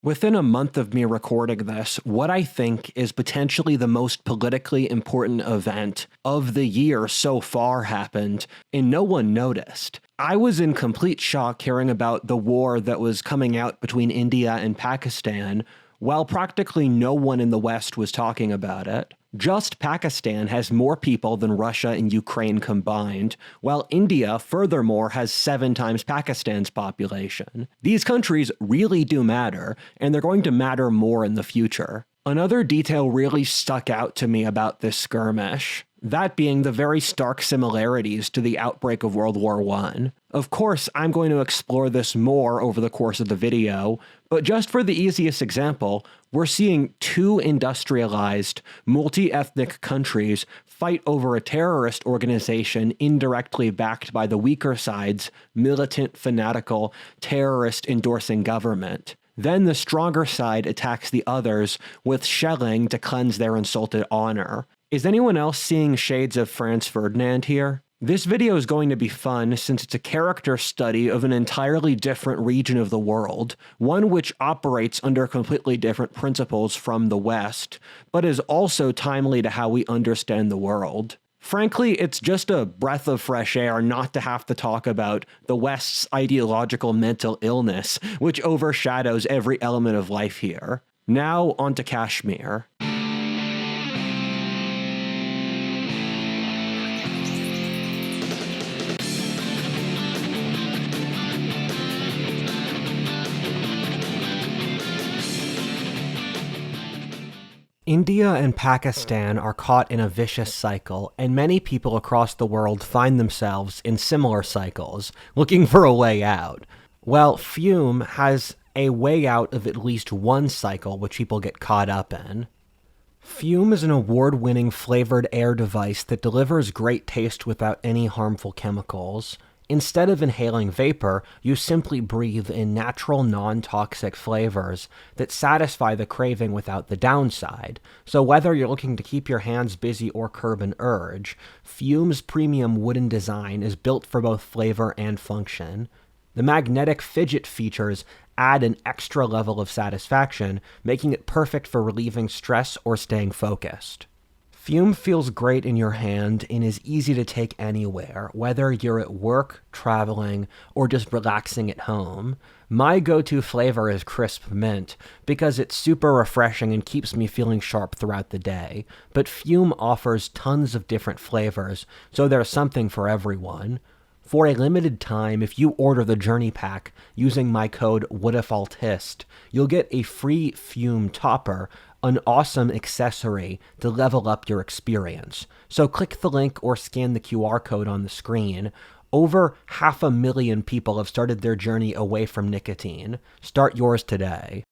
Within a month of me recording this, what I think is potentially the most politically important event of the year so far happened, and no one noticed. I was in complete shock hearing about the war that was coming out between India and Pakistan, while practically no one in the West was talking about it. Just Pakistan has more people than Russia and Ukraine combined, while India, furthermore, has 7 times Pakistan's population. These countries really do matter, and they're going to matter more in the future. Another detail really stuck out to me about this skirmish, that being the very stark similarities to the outbreak of World War I. Of course, I'm going to explore this more over the course of the video, but just for the easiest example, we're seeing 2 industrialized, multi-ethnic countries fight over a terrorist organization indirectly backed by the weaker side's militant, fanatical, terrorist-endorsing government. Then the stronger side attacks the others with shelling to cleanse their insulted honor. Is anyone else seeing shades of Franz Ferdinand here? This video is going to be fun since it's a character study of an entirely different region of the world, one which operates under completely different principles from the West, but is also timely to how we understand the world. Frankly, it's just a breath of fresh air not to have to talk about the West's ideological mental illness, which overshadows every element of life here. Now, on to Kashmir. India and Pakistan are caught in a vicious cycle, and many people across the world find themselves in similar cycles, looking for a way out. Well, Fume has a way out of at least one cycle which people get caught up in. Fume is an award-winning flavored air device that delivers great taste without any harmful chemicals. Instead of inhaling vapor, you simply breathe in natural, non-toxic flavors that satisfy the craving without the downside. So whether you're looking to keep your hands busy or curb an urge, Fume's premium wooden design is built for both flavor and function. The magnetic fidget features add an extra level of satisfaction, making it perfect for relieving stress or staying focused. Fume feels great in your hand and is easy to take anywhere, whether you're at work, traveling, or just relaxing at home. My go-to flavor is crisp mint, because it's super refreshing and keeps me feeling sharp throughout the day, but Fume offers tons of different flavors, so there's something for everyone. For a limited time, if you order the Journey Pack using my code WHATIFALTIST, you'll get a free Fume topper, an awesome accessory to level up your experience. So click the link or scan the QR code on the screen. Over 500,000 people have started their journey away from nicotine. Start yours today.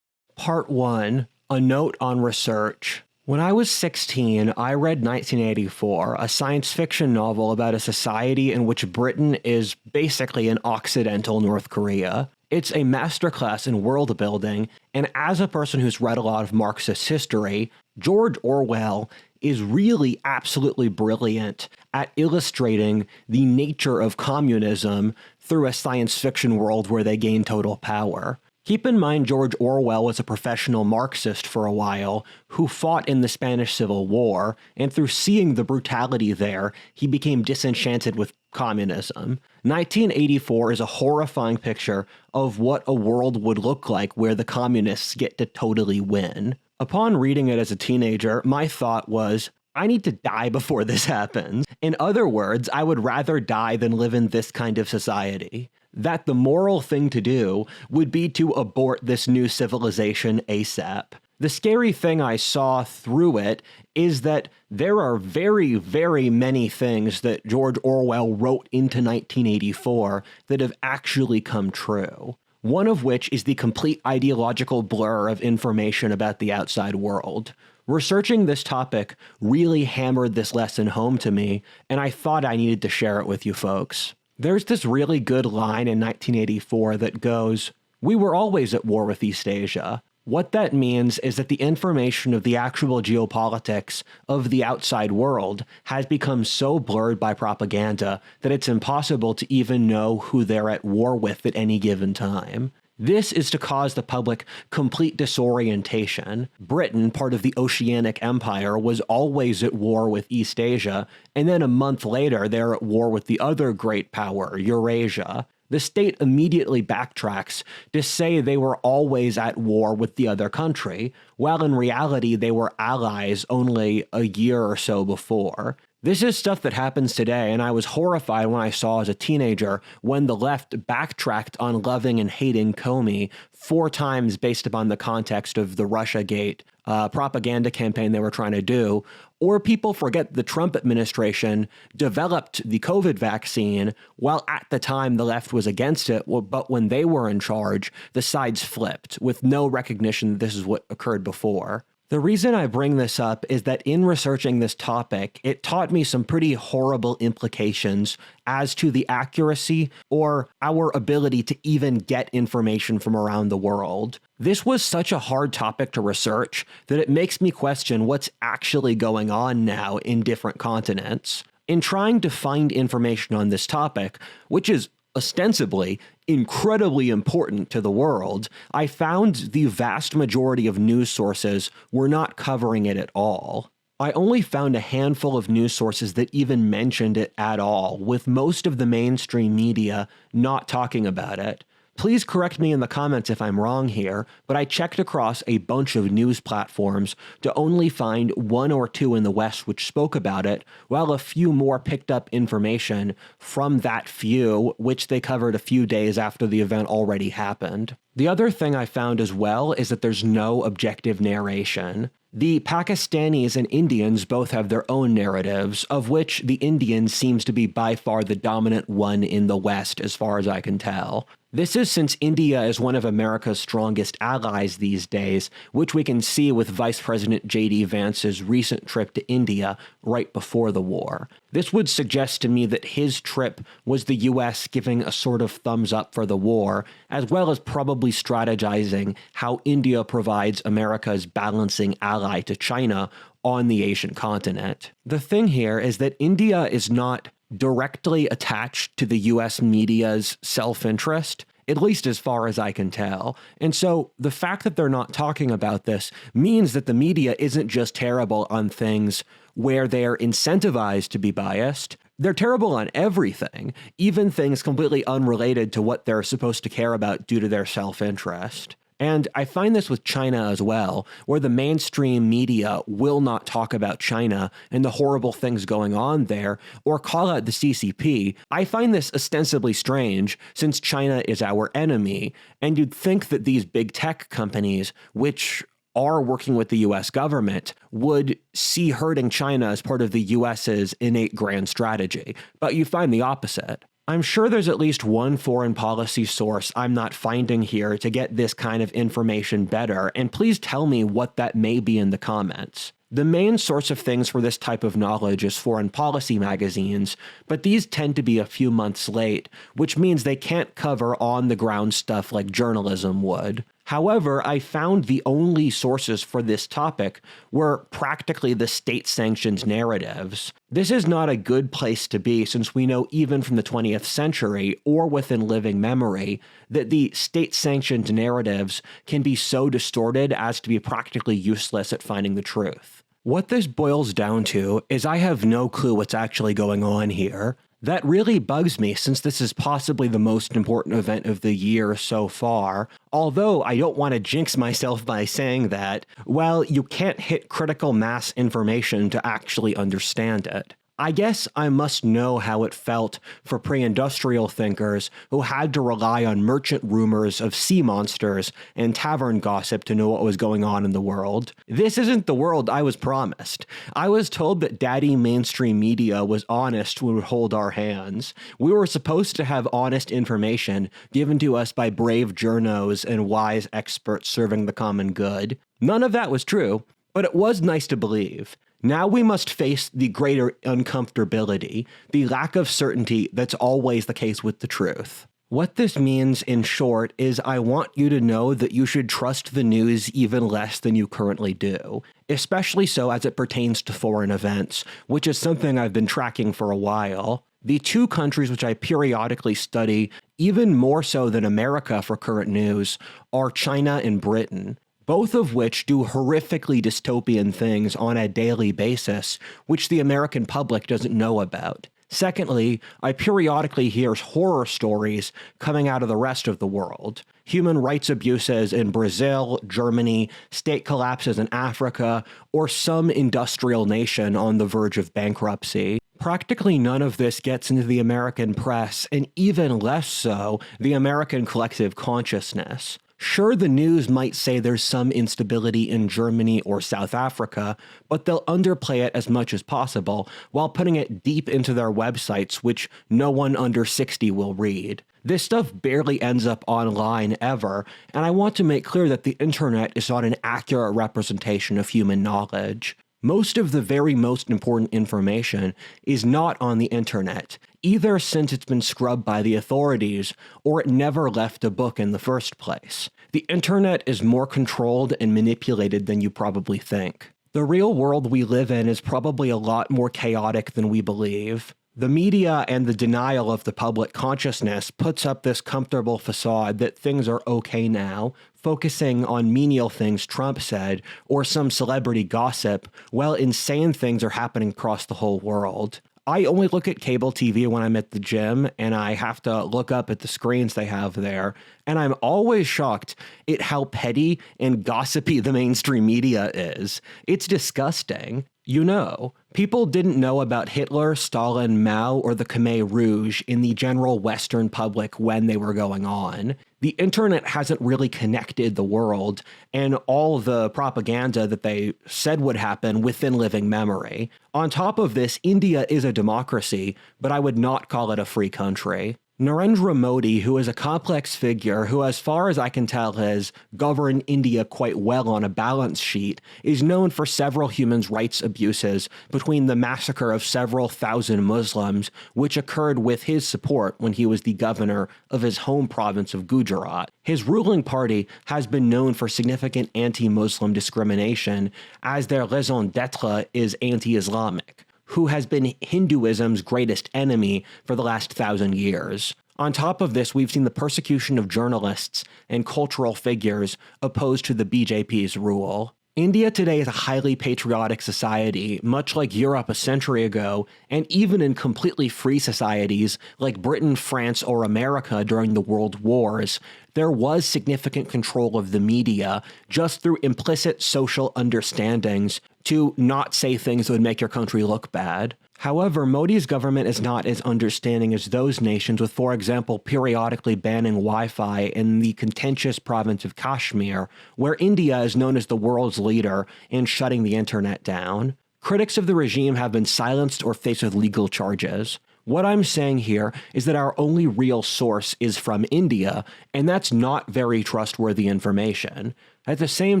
Part 1. A Note on Research. When I was 16, I read 1984, a science fiction novel about a society in which Britain is basically an Occidental North Korea. It's a masterclass in world building, and as a person who's read a lot of Marxist history, George Orwell is really absolutely brilliant at illustrating the nature of communism through a science fiction world where they gain total power. Keep in mind George Orwell was a professional Marxist for a while who fought in the Spanish Civil War, and through seeing the brutality there, he became disenchanted with communism. 1984 is a horrifying picture of what a world would look like where the communists get to totally win. Upon reading it as a teenager, my thought was, I need to die before this happens. In other words, I would rather die than live in this kind of society. That the moral thing to do would be to abort this new civilization ASAP. The scary thing I saw through it is that there are very, very many things that George Orwell wrote into 1984 that have actually come true. One of which is the complete ideological blur of information about the outside world. Researching this topic really hammered this lesson home to me, and I thought I needed to share it with you folks. There's this really good line in 1984 that goes, "We were always at war with East Asia. What that means is that the information of the actual geopolitics of the outside world has become so blurred by propaganda that it's impossible to even know who they're at war with at any given time. This is to cause the public complete disorientation. Britain, part of the Oceanic Empire, was always at war with East Asia, and then a month later they're at war with the other great power, Eurasia. The state immediately backtracks to say they were always at war with the other country, while in reality they were allies only a year or so before. This is stuff that happens today, and I was horrified when I saw as a teenager when the left backtracked on loving and hating Comey 4 times based upon the context of the Russiagate propaganda campaign they were trying to do. Or people forget the Trump administration developed the COVID vaccine while at the time the left was against it, but when they were in charge, the sides flipped with no recognition that this is what occurred before. The reason I bring this up is that in researching this topic, it taught me some pretty horrible implications as to the accuracy or our ability to even get information from around the world. This was such a hard topic to research that it makes me question what's actually going on now in different continents. In trying to find information on this topic, which is ostensibly incredibly important to the world, I found the vast majority of news sources were not covering it at all. I only found a handful of news sources that even mentioned it at all, with most of the mainstream media not talking about it. Please correct me in the comments if I'm wrong here, but I checked across a bunch of news platforms to only find 1 or 2 in the West which spoke about it, while a few more picked up information from that few, which they covered a few days after the event already happened. The other thing I found as well is that there's no objective narration. The Pakistanis and Indians both have their own narratives, of which the Indian seems to be by far the dominant one in the West as far as I can tell. This is since India is one of America's strongest allies these days, which we can see with Vice President J.D. Vance's recent trip to India right before the war. This would suggest to me that his trip was the U.S. giving a sort of thumbs up for the war, as well as probably strategizing how India provides America's balancing ally to China on the Asian continent. The thing here is that India is not directly attached to the US media's self-interest, at least as far as I can tell. And so the fact that they're not talking about this means that the media isn't just terrible on things where they're incentivized to be biased. They're terrible on everything, even things completely unrelated to what they're supposed to care about due to their self-interest. And I find this with China as well, where the mainstream media will not talk about China and the horrible things going on there, or call out the CCP. I find this ostensibly strange, since China is our enemy, and you'd think that these big tech companies, which are working with the US government, would see hurting China as part of the US's innate grand strategy, but you find the opposite. I'm sure there's at least one foreign policy source I'm not finding here to get this kind of information better, and please tell me what that may be in the comments. The main source of things for this type of knowledge is foreign policy magazines, but these tend to be a few months late, which means they can't cover on-the-ground stuff like journalism would. However, I found the only sources for this topic were practically the state-sanctioned narratives. This is not a good place to be, since we know even from the 20th century, or within living memory, that the state-sanctioned narratives can be so distorted as to be practically useless at finding the truth. What this boils down to is I have no clue what's actually going on here. That really bugs me, since this is possibly the most important event of the year so far. Although I don't want to jinx myself by saying that, well, you can't hit critical mass information to actually understand it. I guess I must know how it felt for pre-industrial thinkers who had to rely on merchant rumors of sea monsters and tavern gossip to know what was going on in the world. This isn't the world I was promised. I was told that daddy mainstream media was honest when it would hold our hands. We were supposed to have honest information given to us by brave journos and wise experts serving the common good. None of that was true, but it was nice to believe. Now we must face the greater uncomfortability, the lack of certainty that's always the case with the truth. What this means, in short, is I want you to know that you should trust the news even less than you currently do, especially so as it pertains to foreign events, which is something I've been tracking for a while. The two countries which I periodically study, even more so than America for current news, are China and Britain, both of which do horrifically dystopian things on a daily basis, which the American public doesn't know about. Secondly, I periodically hear horror stories coming out of the rest of the world. Human rights abuses in Brazil, Germany, state collapses in Africa, or some industrial nation on the verge of bankruptcy. Practically none of this gets into the American press, and even less so, the American collective consciousness. Sure, the news might say there's some instability in Germany or South Africa, but they'll underplay it as much as possible while putting it deep into their websites, which no one under 60 will read. This stuff barely ends up online ever, and I want to make clear that the internet is not an accurate representation of human knowledge. Most of the very most important information is not on the internet, either since it's been scrubbed by the authorities or it never left a book in the first place. The internet is more controlled and manipulated than you probably think. The real world we live in is probably a lot more chaotic than we believe. The media and the denial of the public consciousness puts up this comfortable facade that things are okay now, focusing on menial things Trump said or some celebrity gossip, while insane things are happening across the whole world. I only look at cable TV when I'm at the gym, and I have to look up at the screens they have there, and I'm always shocked at how petty and gossipy the mainstream media is. It's disgusting. You know, people didn't know about Hitler, Stalin, Mao, or the Khmer Rouge in the general Western public when they were going on. The internet hasn't really connected the world and all the propaganda that they said would happen within living memory. On top of this, India is a democracy, but I would not call it a free country. Narendra Modi, who is a complex figure who, as far as I can tell, has governed India quite well on a balance sheet, is known for several human rights abuses between the massacre of several thousand Muslims, which occurred with his support when he was the governor of his home province of Gujarat. His ruling party has been known for significant anti-Muslim discrimination, as their raison d'etre is anti-Islamic, who has been Hinduism's greatest enemy for the last 1,000 years. On top of this, we've seen the persecution of journalists and cultural figures opposed to the BJP's rule. India today is a highly patriotic society, much like Europe a century ago, and even in completely free societies like Britain, France, or America during the World Wars, there was significant control of the media just through implicit social understandings to not say things that would make your country look bad. However, Modi's government is not as understanding as those nations, with, for example, periodically banning Wi-Fi in the contentious province of Kashmir, where India is known as the world's leader in shutting the internet down. Critics of the regime have been silenced or faced with legal charges. What I'm saying here is that our only real source is from India, and that's not very trustworthy information. At the same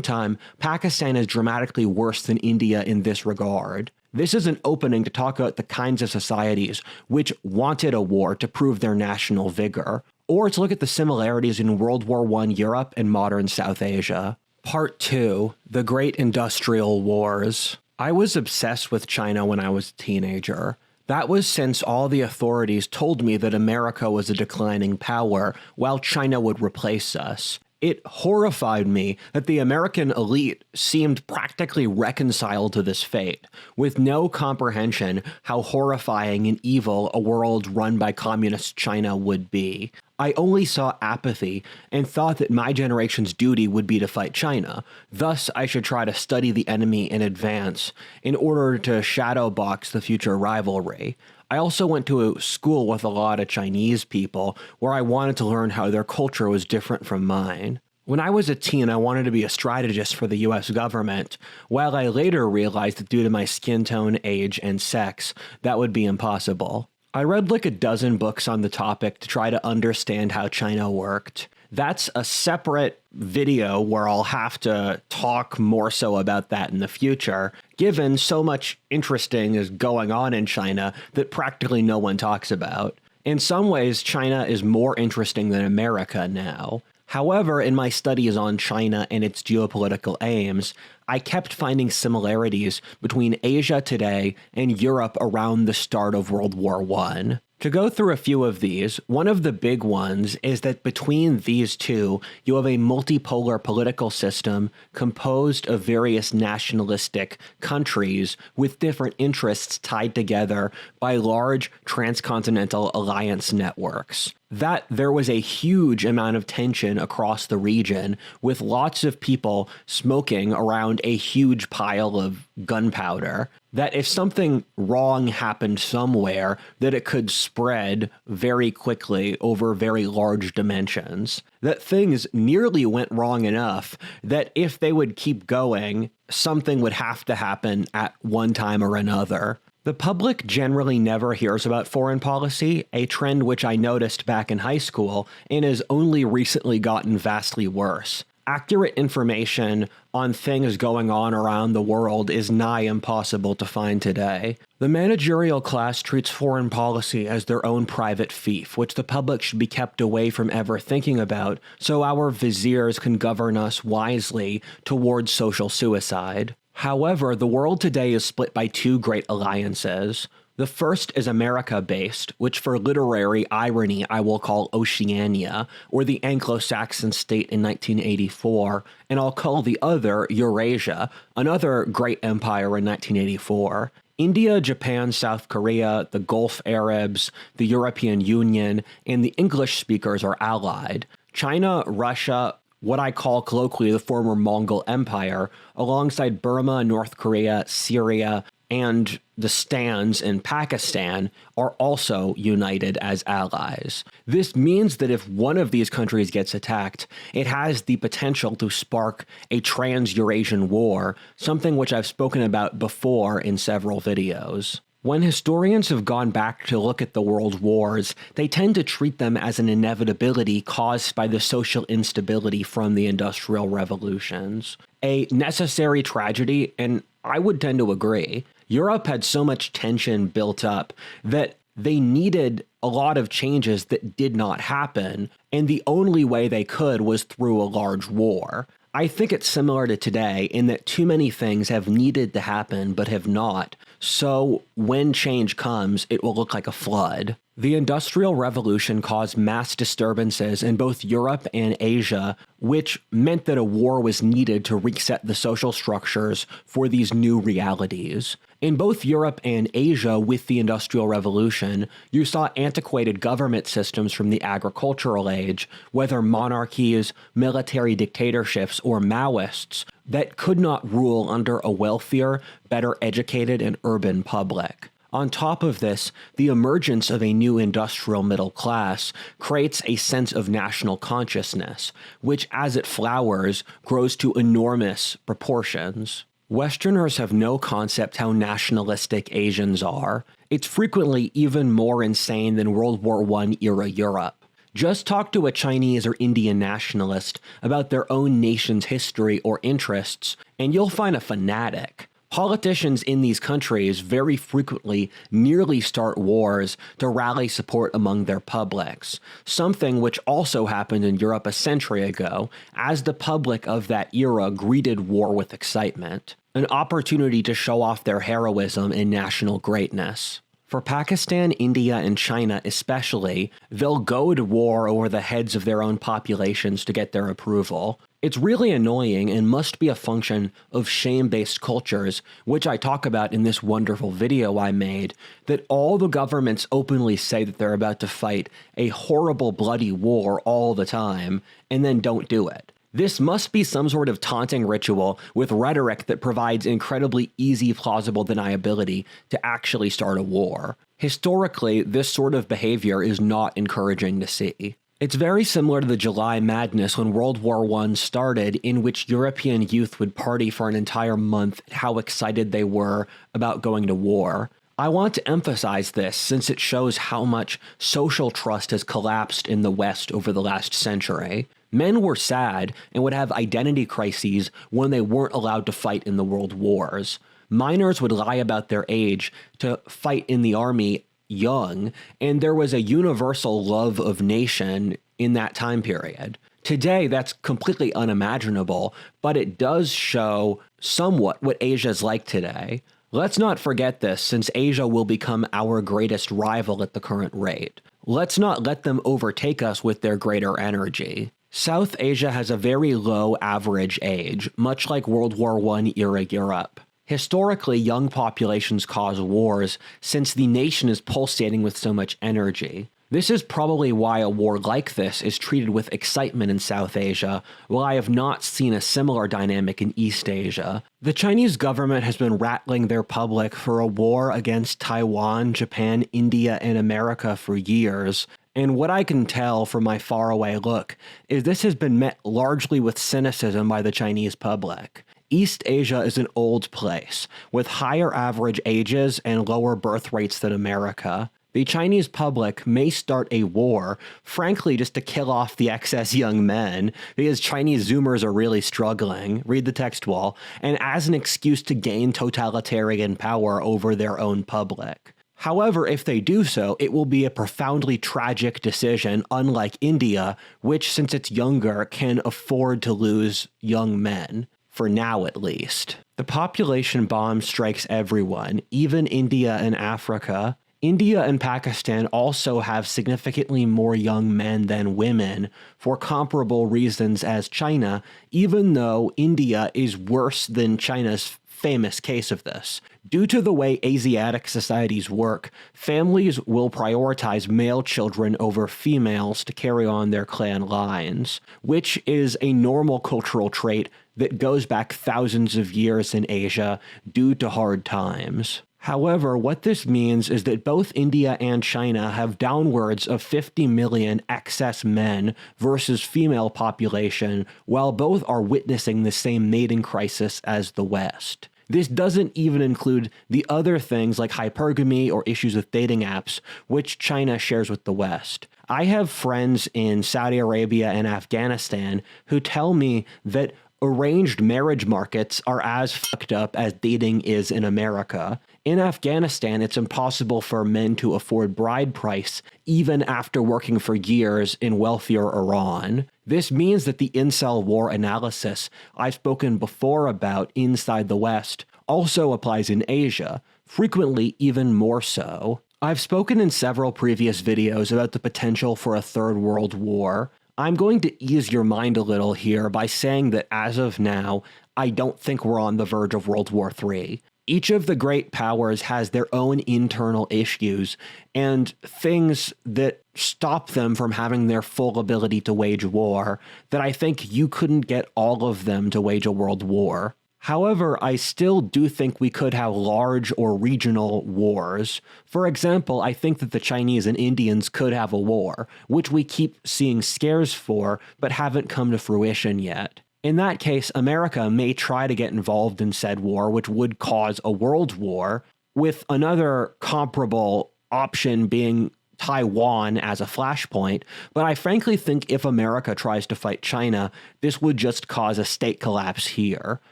time, Pakistan is dramatically worse than India in this regard. This is an opening to talk about the kinds of societies which wanted a war to prove their national vigor, or to look at the similarities in World War I Europe and modern South Asia. Part 2, The Great Industrial Wars. I was obsessed with China when I was a teenager. That was since all the authorities told me that America was a declining power, while China would replace us. It horrified me that the American elite seemed practically reconciled to this fate, with no comprehension how horrifying and evil a world run by communist China would be. I only saw apathy and thought that my generation's duty would be to fight China. Thus, I should try to study the enemy in advance in order to shadow box the future rivalry. I also went to a school with a lot of Chinese people where I wanted to learn how their culture was different from mine. When I was a teen, I wanted to be a strategist for the US government, while I later realized that due to my skin tone, age, and sex, that would be impossible. I read like a dozen books on the topic to try to understand how China worked. That's a separate video where I'll have to talk more so about that in the future, given so much interesting is going on in China that practically no one talks about. In some ways, China is more interesting than America now. However, in my studies on China and its geopolitical aims, I kept finding similarities between Asia today and Europe around the start of World War I. To go through a few of these, one of the big ones is that between these two, you have a multipolar political system composed of various nationalistic countries with different interests tied together by large transcontinental alliance networks. That there was a huge amount of tension across the region, with lots of people smoking around a huge pile of gunpowder, that if something wrong happened somewhere, that it could spread very quickly over very large dimensions. That things nearly went wrong enough that if they would keep going, something would have to happen at one time or another. The public generally never hears about foreign policy, a trend which I noticed back in high school and has only recently gotten vastly worse. Accurate information on things going on around the world is nigh impossible to find today. The managerial class treats foreign policy as their own private fief, which the public should be kept away from ever thinking about, so our viziers can govern us wisely towards social suicide. However, the world today is split by two great alliances. The first is America-based, which for literary irony I will call Oceania, or the Anglo-Saxon state in 1984, and I'll call the other Eurasia, another great empire in 1984. India, Japan, South Korea, the Gulf Arabs, the European Union, and the English speakers are allied. China, Russia, what I call colloquially the former Mongol Empire, alongside Burma, North Korea, Syria, and the Stans in Pakistan, are also united as allies. This means that if one of these countries gets attacked, it has the potential to spark a trans-Eurasian war, something which I've spoken about before in several videos. When historians have gone back to look at the world wars, they tend to treat them as an inevitability caused by the social instability from the Industrial Revolutions. A necessary tragedy, and I would tend to agree. Europe had so much tension built up that they needed a lot of changes that did not happen, and the only way they could was through a large war. I think it's similar to today in that too many things have needed to happen but have not, so when change comes, it will look like a flood. The Industrial Revolution caused mass disturbances in both Europe and Asia, which meant that a war was needed to reset the social structures for these new realities. In both Europe and Asia with the Industrial Revolution, you saw antiquated government systems from the agricultural age, whether monarchies, military dictatorships, or Maoists, that could not rule under a wealthier, better educated, and urban public. On top of this, the emergence of a new industrial middle class creates a sense of national consciousness, which as it flowers, grows to enormous proportions. Westerners have no concept how nationalistic Asians are. It's frequently even more insane than World War I era Europe. Just talk to a Chinese or Indian nationalist about their own nation's history or interests, and you'll find a fanatic. Politicians in these countries very frequently nearly start wars to rally support among their publics, something which also happened in Europe a century ago, as the public of that era greeted war with excitement, an opportunity to show off their heroism and national greatness. For Pakistan, India, and China especially, they'll go to war over the heads of their own populations to get their approval. It's really annoying and must be a function of shame-based cultures, which I talk about in this wonderful video I made, that all the governments openly say that they're about to fight a horrible bloody war all the time, and then don't do it. This must be some sort of taunting ritual with rhetoric that provides incredibly easy plausible deniability to actually start a war. Historically, this sort of behavior is not encouraging to see. It's very similar to the July Madness when World War I started, in which European youth would party for an entire month at how excited they were about going to war. I want to emphasize this since it shows how much social trust has collapsed in the West over the last century. Men were sad and would have identity crises when they weren't allowed to fight in the world wars. Minors would lie about their age to fight in the army young, and there was a universal love of nation in that time period. Today, that's completely unimaginable, but it does show somewhat what Asia is like today. Let's not forget this, since Asia will become our greatest rival at the current rate. Let's not let them overtake us with their greater energy. South Asia has a very low average age, much like World War I era Europe. Historically, young populations cause wars since the nation is pulsating with so much energy. This is probably why a war like this is treated with excitement in South Asia, while I have not seen a similar dynamic in East Asia. The Chinese government has been rattling their public for a war against Taiwan, Japan, India, and America for years, and what I can tell from my faraway look is this has been met largely with cynicism by the Chinese public. East Asia is an old place, with higher average ages and lower birth rates than America. The Chinese public may start a war, frankly, just to kill off the excess young men, because Chinese Zoomers are really struggling, read the text wall, and as an excuse to gain totalitarian power over their own public. However, if they do so, it will be a profoundly tragic decision, unlike India, which, since it's younger, can afford to lose young men, for now at least. The population bomb strikes everyone, even India and Africa. India and Pakistan also have significantly more young men than women for comparable reasons as China, even though India is worse than China's famous case of this. Due to the way Asiatic societies work, families will prioritize male children over females to carry on their clan lines, which is a normal cultural trait that goes back thousands of years in Asia due to hard times. However, what this means is that both India and China have downwards of 50 million excess men versus female population, while both are witnessing the same mating crisis as the West. This doesn't even include the other things like hypergamy or issues with dating apps, which China shares with the West. I have friends in Saudi Arabia and Afghanistan who tell me that arranged marriage markets are as fucked up as dating is in America. In Afghanistan, it's impossible for men to afford bride price even after working for years in wealthier Iran. This means that the incel war analysis I've spoken before about inside the West also applies in Asia, frequently even more so. I've spoken in several previous videos about the potential for a third world war. I'm going to ease your mind a little here by saying that as of now, I don't think we're on the verge of World War III. Each of the great powers has their own internal issues and things that stop them from having their full ability to wage war, that I think you couldn't get all of them to wage a world war. However, I still do think we could have large or regional wars. For example, I think that the Chinese and Indians could have a war, which we keep seeing scares for, but haven't come to fruition yet. In that case, America may try to get involved in said war, which would cause a world war, with another comparable option being Taiwan as a flashpoint, but I frankly think if America tries to fight China, this would just cause a state collapse here.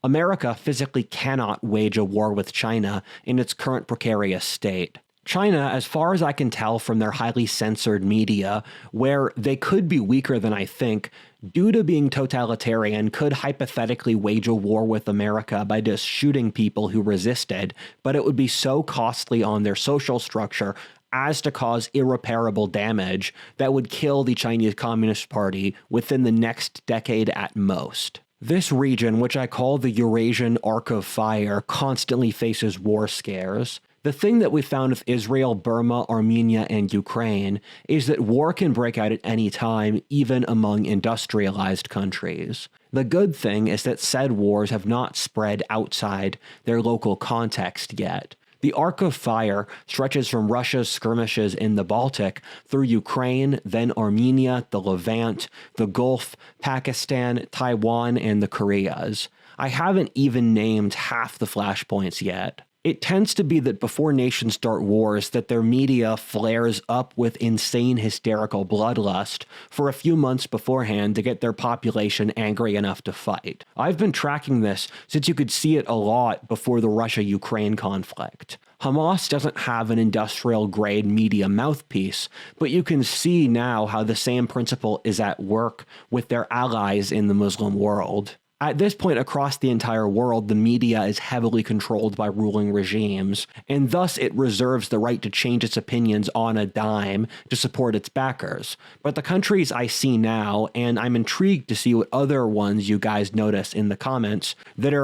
America physically cannot wage a war with China in its current precarious state. China, as far as I can tell from their highly censored media, where they could be weaker than I think, due to being totalitarian, could hypothetically wage a war with America by just shooting people who resisted, but it would be so costly on their social structure as to cause irreparable damage that would kill the Chinese Communist Party within the next decade at most. This region, which I call the Eurasian Arc of Fire, constantly faces war scares. The thing that we found with Israel, Burma, Armenia, and Ukraine is that war can break out at any time, even among industrialized countries. The good thing is that said wars have not spread outside their local context yet. The Arc of Fire stretches from Russia's skirmishes in the Baltic through Ukraine, then Armenia, the Levant, the Gulf, Pakistan, Taiwan, and the Koreas. I haven't even named half the flashpoints yet. It tends to be that before nations start wars, that their media flares up with insane hysterical bloodlust for a few months beforehand to get their population angry enough to fight. I've been tracking this since you could see it a lot before the Russia-Ukraine conflict. Hamas doesn't have an industrial-grade media mouthpiece, but you can see now how the same principle is at work with their allies in the Muslim world. At this point across the entire world, the media is heavily controlled by ruling regimes, and thus it reserves the right to change its opinions on a dime to support its backers. But the countries I see now, and I'm intrigued to see what other ones you guys notice in the comments, that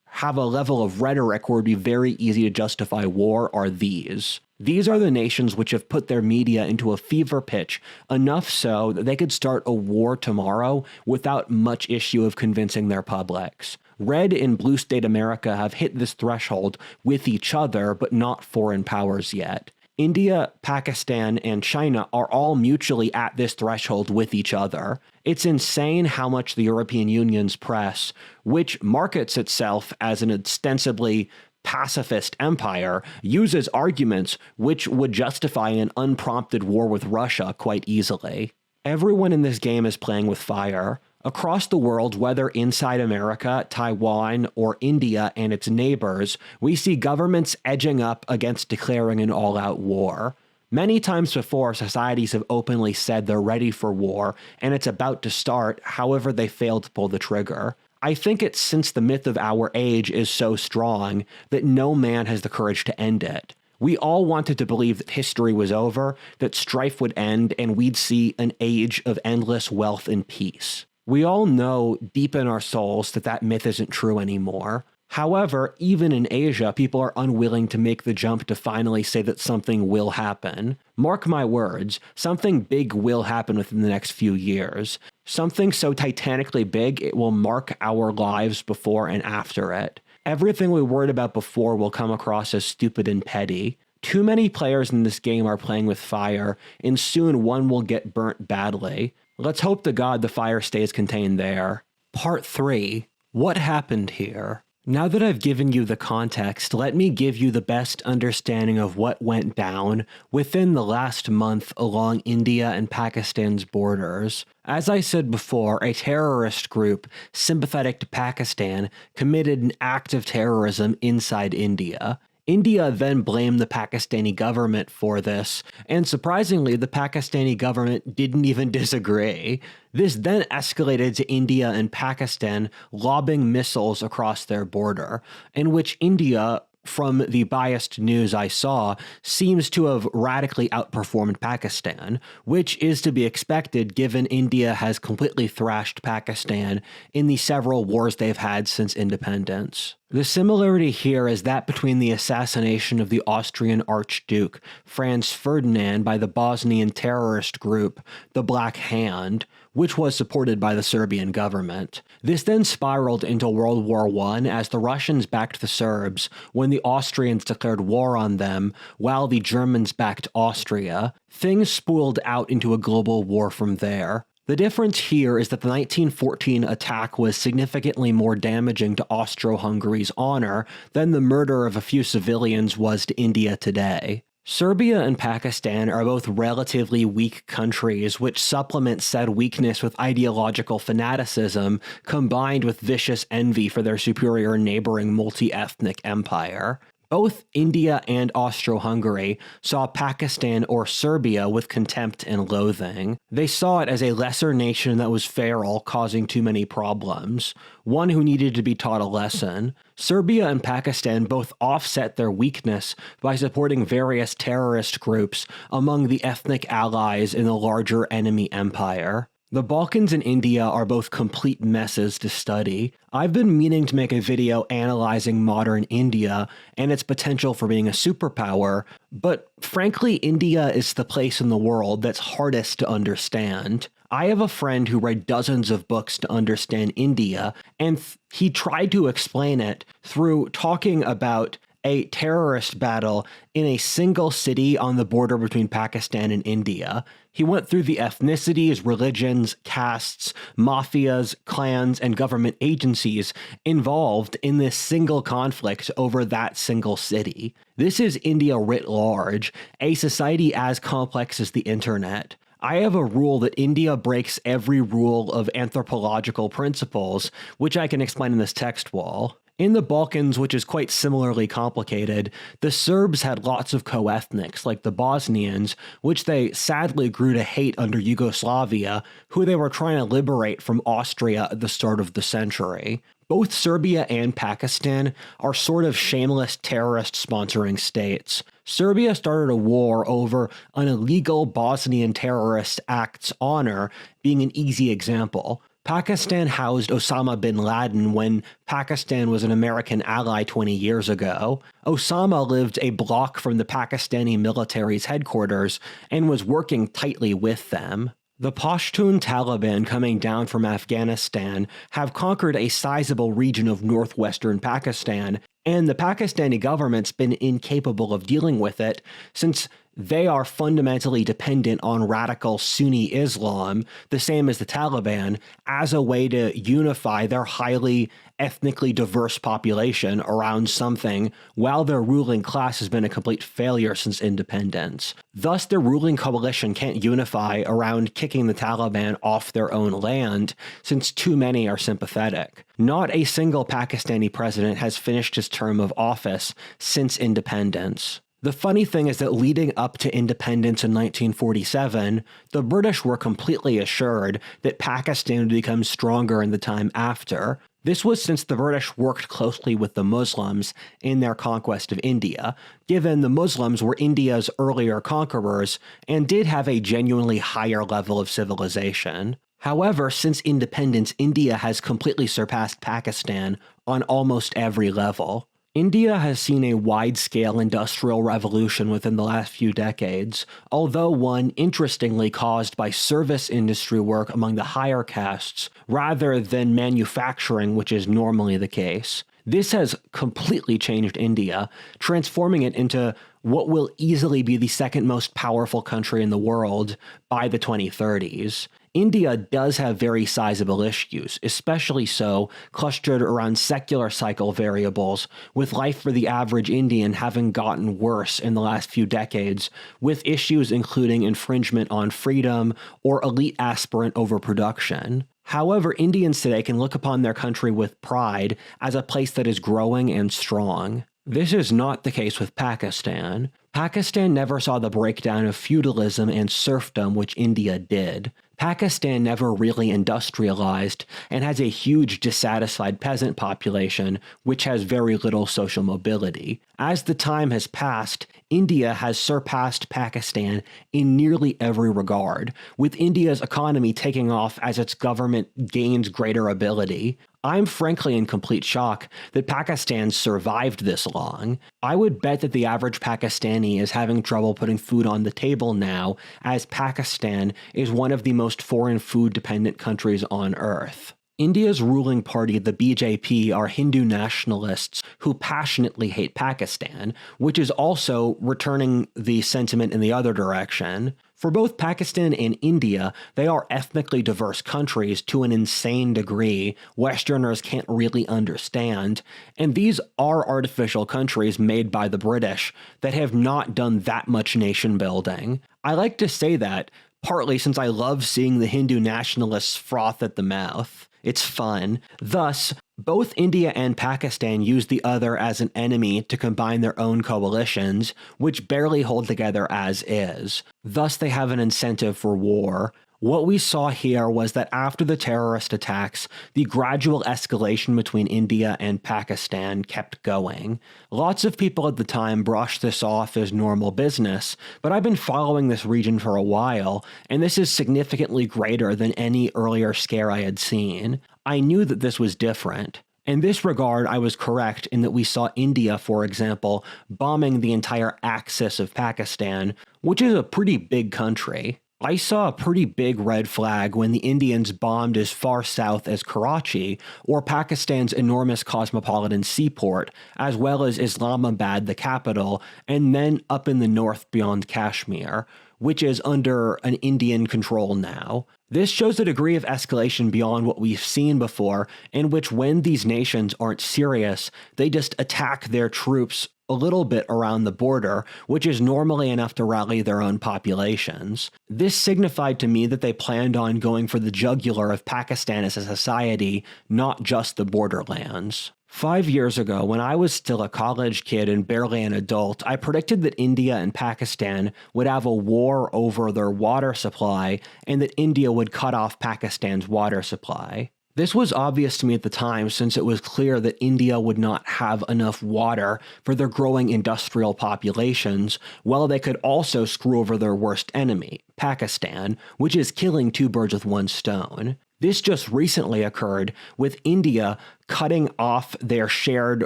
have a level of rhetoric where it would be very easy to justify war, are these. These are the nations which have put their media into a fever pitch, enough so that they could start a war tomorrow without much issue of convincing their publics. Red and blue state America have hit this threshold with each other, but not foreign powers yet. India, Pakistan, and China are all mutually at this threshold with each other. It's insane how much the European Union's press, which markets itself as an ostensibly pacifist empire, uses arguments which would justify an unprompted war with Russia quite easily. Everyone in this game is playing with fire. Across the world, whether inside America, Taiwan, or India and its neighbors, we see governments edging up against declaring an all-out war. Many times before, societies have openly said they're ready for war, and it's about to start, however they fail to pull the trigger. I think it's since the myth of our age is so strong that no man has the courage to end it. We all wanted to believe that history was over, that strife would end, and we'd see an age of endless wealth and peace. We all know deep in our souls that that myth isn't true anymore. However, even in Asia, people are unwilling to make the jump to finally say that something will happen. Mark my words, something big will happen within the next few years. Something so titanically big it will mark our lives before and after it. Everything we worried about before will come across as stupid and petty. Too many players in this game are playing with fire, and soon one will get burnt badly. Let's hope to God the fire stays contained there. Part 3. What happened here? Now that I've given you the context, let me give you the best understanding of what went down within the last month along India and Pakistan's borders. As I said before, a terrorist group sympathetic to Pakistan committed an act of terrorism inside India. India then blamed the Pakistani government for this, and surprisingly, the Pakistani government didn't even disagree. This then escalated to India and Pakistan lobbing missiles across their border, in which India, from the biased news I saw, seems to have radically outperformed Pakistan, which is to be expected given India has completely thrashed Pakistan in the several wars they've had since independence. The similarity here is that between the assassination of the Austrian Archduke Franz Ferdinand by the Bosnian terrorist group, the Black Hand, which was supported by the Serbian government. This then spiraled into World War I as the Russians backed the Serbs when the Austrians declared war on them while the Germans backed Austria. Things spooled out into a global war from there. The difference here is that the 1914 attack was significantly more damaging to Austro-Hungary's honor than the murder of a few civilians was to India today. Serbia and Pakistan are both relatively weak countries, which supplement said weakness with ideological fanaticism combined with vicious envy for their superior neighboring multi-ethnic empire. Both India and Austro-Hungary saw Pakistan or Serbia with contempt and loathing. They saw it as a lesser nation that was feral, causing too many problems, one who needed to be taught a lesson. Serbia and Pakistan both offset their weakness by supporting various terrorist groups among the ethnic allies in the larger enemy empire. The Balkans and India are both complete messes to study. I've been meaning to make a video analyzing modern India and its potential for being a superpower, but frankly, India is the place in the world that's hardest to understand. I have a friend who read dozens of books to understand India, and he tried to explain it through talking about a terrorist battle in a single city on the border between Pakistan and India. He went through the ethnicities, religions, castes, mafias, clans, and government agencies involved in this single conflict over that single city. This is India writ large, a society as complex as the internet. I have a rule that India breaks every rule of anthropological principles, which I can explain in this text wall. In the Balkans, which is quite similarly complicated, the Serbs had lots of co-ethnics, like the Bosnians, which they sadly grew to hate under Yugoslavia, who they were trying to liberate from Austria at the start of the century. Both Serbia and Pakistan are sort of shameless terrorist-sponsoring states. Serbia started a war over an illegal Bosnian terrorist act's honor being an easy example. Pakistan housed Osama bin Laden when Pakistan was an American ally 20 years ago. Osama lived a block from the Pakistani military's headquarters and was working tightly with them. The Pashtun Taliban coming down from Afghanistan have conquered a sizable region of northwestern Pakistan, and the Pakistani government's been incapable of dealing with it since they are fundamentally dependent on radical Sunni Islam, the same as the Taliban, as a way to unify their highly ethnically diverse population around something, while their ruling class has been a complete failure since independence. Thus, their ruling coalition can't unify around kicking the Taliban off their own land, since too many are sympathetic. Not a single Pakistani president has finished his term of office since independence. The funny thing is that leading up to independence in 1947, the British were completely assured that Pakistan would become stronger in the time after. This was since the British worked closely with the Muslims in their conquest of India, given the Muslims were India's earlier conquerors and did have a genuinely higher level of civilization. However, since independence, India has completely surpassed Pakistan on almost every level. India has seen a wide-scale industrial revolution within the last few decades, although one interestingly caused by service industry work among the higher castes rather than manufacturing, which is normally the case. This has completely changed India, transforming it into what will easily be the second most powerful country in the world by the 2030s. India does have very sizable issues, especially so clustered around secular cycle variables, with life for the average Indian having gotten worse in the last few decades, with issues including infringement on freedom or elite aspirant overproduction. However, Indians today can look upon their country with pride as a place that is growing and strong. This is not the case with Pakistan. Pakistan never saw the breakdown of feudalism and serfdom which India did. Pakistan never really industrialized and has a huge dissatisfied peasant population which has very little social mobility. As the time has passed, India has surpassed Pakistan in nearly every regard, with India's economy taking off as its government gains greater ability. I'm frankly in complete shock that Pakistan survived this long. I would bet that the average Pakistani is having trouble putting food on the table now, as Pakistan is one of the most foreign food-dependent countries on Earth. India's ruling party, the BJP, are Hindu nationalists who passionately hate Pakistan, which is also returning the sentiment in the other direction. For both Pakistan and India, they are ethnically diverse countries to an insane degree Westerners can't really understand, and these are artificial countries made by the British that have not done that much nation building. I like to say that, partly since I love seeing the Hindu nationalists froth at the mouth. It's fun. Thus, both India and Pakistan use the other as an enemy to combine their own coalitions, which barely hold together as is. Thus, they have an incentive for war. What we saw here was that after the terrorist attacks, the gradual escalation between India and Pakistan kept going. Lots of people at the time brushed this off as normal business, but I've been following this region for a while, and this is significantly greater than any earlier scare I had seen. I knew that this was different. In this regard, I was correct in that we saw India, for example, bombing the entire axis of Pakistan, which is a pretty big country. I saw a pretty big red flag when the Indians bombed as far south as Karachi, or Pakistan's enormous cosmopolitan seaport, as well as Islamabad, the capital, and then up in the north beyond Kashmir, which is under an Indian control now. This shows a degree of escalation beyond what we've seen before, in which when these nations aren't serious, they just attack their troops a little bit around the border, which is normally enough to rally their own populations. This signified to me that they planned on going for the jugular of Pakistan as a society, not just the borderlands. 5 years ago, when I was still a college kid and barely an adult, I predicted that India and Pakistan would have a war over their water supply and that India would cut off Pakistan's water supply. This was obvious to me at the time since it was clear that India would not have enough water for their growing industrial populations, while they could also screw over their worst enemy, Pakistan, which is killing two birds with one stone. This just recently occurred with India cutting off their shared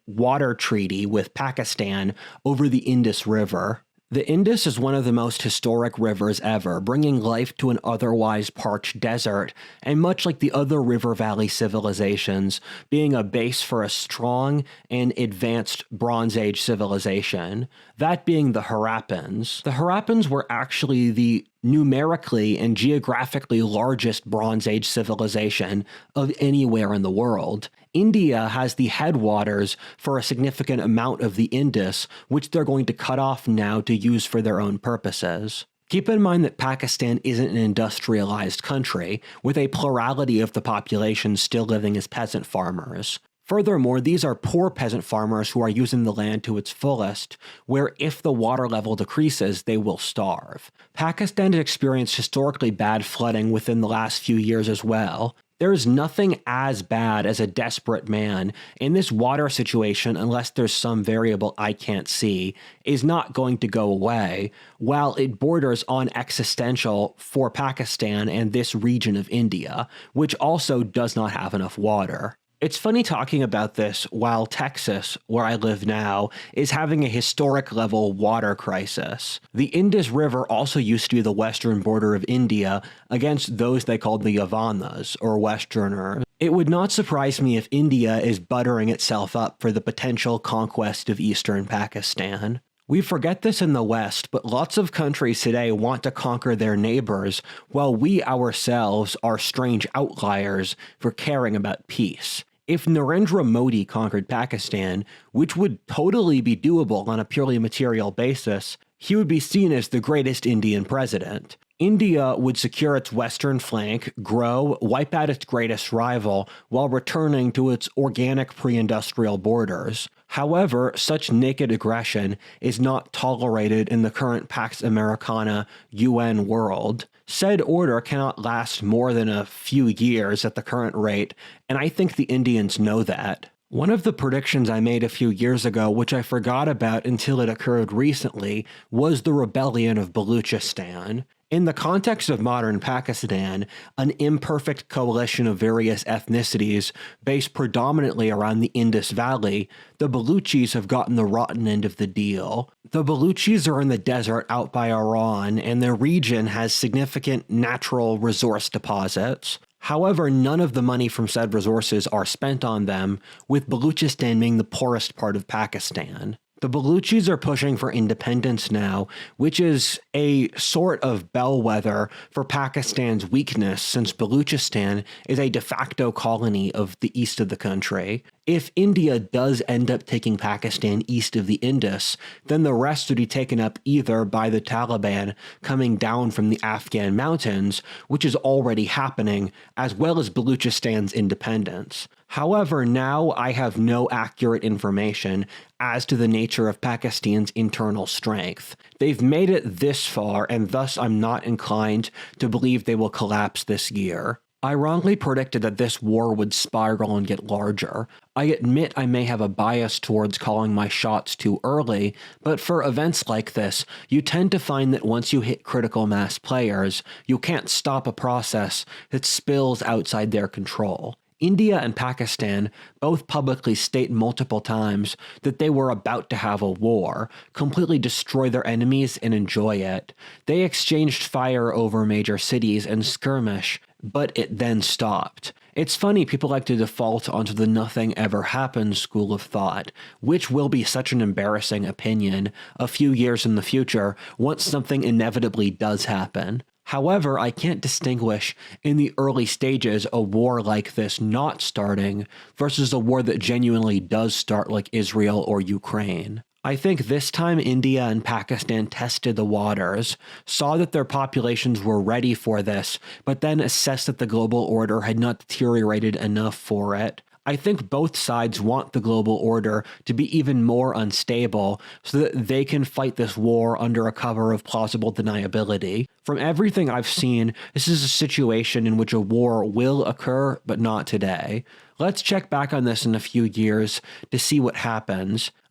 water treaty with Pakistan over the Indus River. The Indus is one of the most historic rivers ever, bringing life to an otherwise parched desert, and much like the other river valley civilizations, being a base for a strong and advanced Bronze Age civilization, that being the Harappans. The Harappans were actually the numerically and geographically largest Bronze Age civilization of anywhere in the world. India has the headwaters for a significant amount of the Indus, which they're going to cut off now to use for their own purposes. Keep in mind that Pakistan isn't an industrialized country, with a plurality of the population still living as peasant farmers. Furthermore, these are poor peasant farmers who are using the land to its fullest, where if the water level decreases, they will starve. Pakistan has experienced historically bad flooding within the last few years as well. There is nothing as bad as a desperate man, and this water situation, unless there's some variable I can't see, is not going to go away, while it borders on existential for Pakistan and this region of India, which also does not have enough water. It's funny talking about this while Texas, where I live now, is having a historic level water crisis. The Indus River also used to be the western border of India against those they called the Yavanas, or Westerners. It would not surprise me if India is buttering itself up for the potential conquest of eastern Pakistan. We forget this in the West, but lots of countries today want to conquer their neighbors, while we ourselves are strange outliers for caring about peace. If Narendra Modi conquered Pakistan, which would totally be doable on a purely material basis, he would be seen as the greatest Indian president. India would secure its western flank, grow, wipe out its greatest rival, while returning to its organic pre-industrial borders. However, such naked aggression is not tolerated in the current Pax Americana UN world. Said order cannot last more than a few years at the current rate, and I think the Indians know that. One of the predictions I made a few years ago, which I forgot about until it occurred recently, was the rebellion of Baluchistan. In the context of modern Pakistan, an imperfect coalition of various ethnicities based predominantly around the Indus Valley, the Baluchis have gotten the rotten end of the deal. The Baluchis are in the desert out by Iran, and their region has significant natural resource deposits. However, none of the money from said resources are spent on them, with Baluchistan being the poorest part of Pakistan. The Baluchis are pushing for independence now, which is a sort of bellwether for Pakistan's weakness since Baluchistan is a de facto colony of the east of the country. If India does end up taking Pakistan east of the Indus, then the rest would be taken up either by the Taliban coming down from the Afghan mountains, which is already happening, as well as Baluchistan's independence. However, now I have no accurate information as to the nature of Pakistan's internal strength. They've made it this far, and thus I'm not inclined to believe they will collapse this year. I wrongly predicted that this war would spiral and get larger. I admit I may have a bias towards calling my shots too early, but for events like this, you tend to find that once you hit critical mass players, you can't stop a process that spills outside their control. India and Pakistan both publicly state multiple times that they were about to have a war, completely destroy their enemies and enjoy it. They exchanged fire over major cities and skirmish, but it then stopped. It's funny people like to default onto the nothing ever happens school of thought, which will be such an embarrassing opinion a few years in the future once something inevitably does happen. However, I can't distinguish in the early stages a war like this not starting versus a war that genuinely does start like Israel or Ukraine. I think this time India and Pakistan tested the waters, saw that their populations were ready for this, but then assessed that the global order had not deteriorated enough for it. I think both sides want the global order to be even more unstable so that they can fight this war under a cover of plausible deniability. From everything I've seen, this is a situation in which a war will occur, but not today. Let's check back on this in a few years to see what happens.